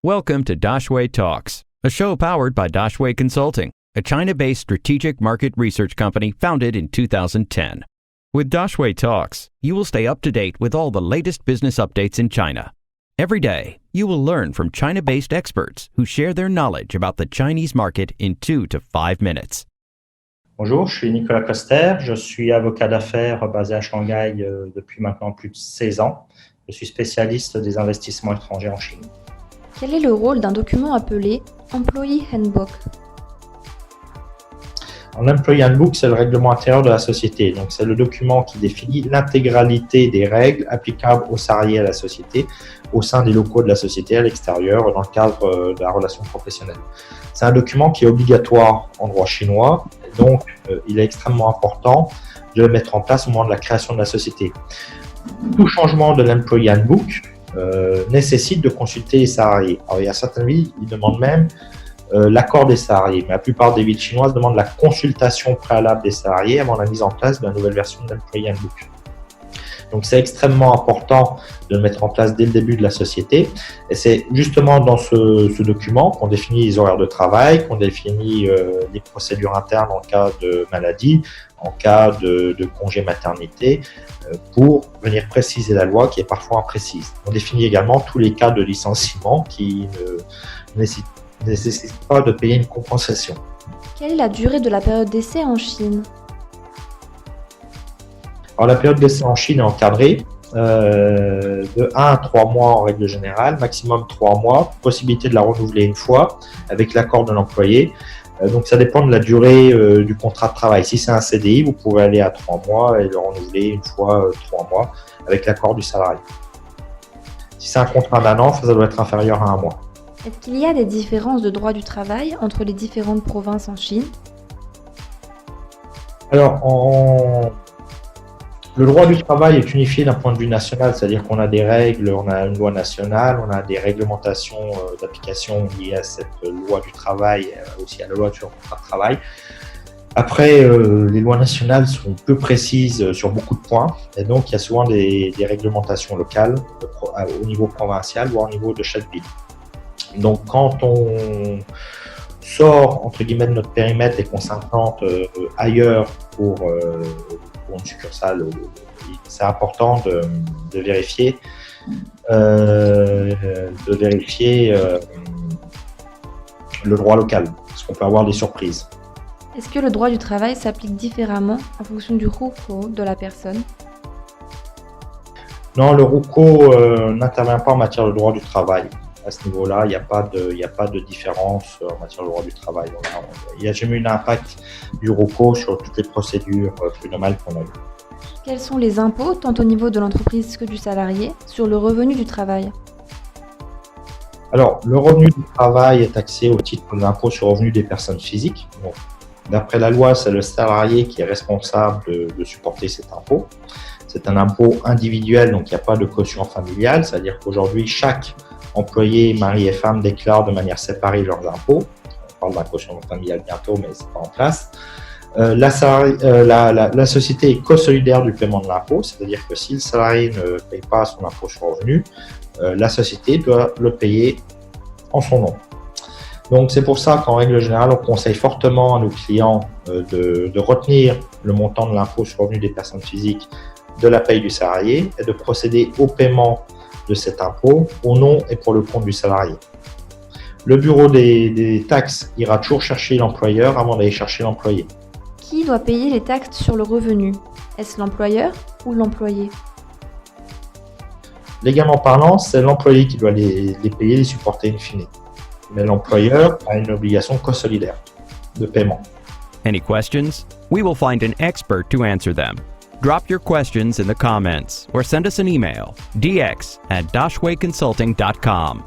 Welcome to Dashway Talks, a show powered by Dashway Consulting, a China-based strategic market research company founded in 2010. With Dashway Talks, you will stay up to date with all the latest business updates in China. Every day, you will learn from China-based experts who share their knowledge about the Chinese market in 2 to 5 minutes. Bonjour, je suis Nicolas Coster, je suis avocat d'affaires basé à Shanghai depuis maintenant plus de 16 ans. Je suis spécialiste des investissements étrangers en Chine. Quel est le rôle d'un document appelé Employee Handbook? L'Employee Handbook, c'est le règlement intérieur de la société. Donc, c'est le document qui définit l'intégralité des règles applicables aux salariés à la société, au sein des locaux de la société, à l'extérieur, dans le cadre de la relation professionnelle. C'est un document qui est obligatoire en droit chinois, donc il est extrêmement important de le mettre en place au moment de la création de la société. Tout changement de l'Employee Handbook nécessite de consulter les salariés. Alors, il y a certaines villes, ils demandent même l'accord des salariés, mais la plupart des villes chinoises demandent la consultation préalable des salariés avant la mise en place de la nouvelle version de l'Employee Handbook. Donc, c'est extrêmement important de le mettre en place dès le début de la société. Et c'est justement dans ce document qu'on définit les horaires de travail, qu'on définit les procédures internes en cas de maladie, en cas de congé maternité, pour venir préciser la loi qui est parfois imprécise. On définit également tous les cas de licenciement qui ne nécessitent pas de payer une compensation. Quelle est la durée de la période d'essai en Chine? Alors, la période d'essai en Chine est encadrée de 1 à 3 mois en règle générale, maximum 3 mois, possibilité de la renouveler une fois avec l'accord de l'employé. Donc, ça dépend de la durée du contrat de travail. Si c'est un CDI, vous pouvez aller à 3 mois et le renouveler une fois 3 mois avec l'accord du salarié. Si c'est un contrat d'1 an, ça doit être inférieur à 1 mois. Est-ce qu'il y a des différences de droit du travail entre les différentes provinces en Chine? Alors, le droit du travail est unifié d'un point de vue national, c'est-à-dire qu'on a des règles, on a une loi nationale, on a des réglementations d'application liées à cette loi du travail, aussi à la loi sur le contrat de travail. Après, les lois nationales sont peu précises sur beaucoup de points, et donc il y a souvent des réglementations locales au niveau provincial, voire au niveau de chaque ville. Donc, quand on sort, entre guillemets, de notre périmètre et qu'on s'implante ailleurs pour une succursale, c'est important de vérifier le droit local, parce qu'on peut avoir des surprises. Est-ce que le droit du travail s'applique différemment en fonction du hukou de la personne? Non, le hukou n'intervient pas en matière de droit du travail. À ce niveau-là, il n'y a pas de différence en matière de droit du travail. Il n'y a jamais eu d'impact du hukou sur toutes les procédures prud'homales qu'on a eues. Quels sont les impôts, tant au niveau de l'entreprise que du salarié, sur le revenu du travail? Alors, le revenu du travail est taxé au titre de l'impôt sur le revenu des personnes physiques. Donc, d'après la loi, c'est le salarié qui est responsable de supporter cet impôt. C'est un impôt individuel, donc il n'y a pas de quotient familial, c'est-à-dire qu'aujourd'hui, chaque employé, mari et femme déclarent de manière séparée leurs impôts. On parle d'un quotient familial bientôt, mais c'est pas en place. La société est co-solidaire du paiement de l'impôt, c'est-à-dire que si le salarié ne paye pas son impôt sur le revenu, la société doit le payer en son nom. Donc c'est pour ça qu'en règle générale, on conseille fortement à nos clients de retenir le montant de l'impôt sur le revenu des personnes physiques de la paye du salarié et de procéder au paiement de cet impôt au nom et pour le compte du salarié. Le bureau des taxes ira toujours chercher l'employeur avant d'aller chercher l'employé. Qui doit payer les taxes sur le revenu? Est-ce l'employeur ou l'employé? Légalement parlant, c'est l'employé qui doit les payer, les supporter in fine. Mais l'employeur a une obligation co-solidaire de paiement. Any questions? We will find an expert to answer them. Drop your questions in the comments or send us an email, dx@dashwayconsulting.com.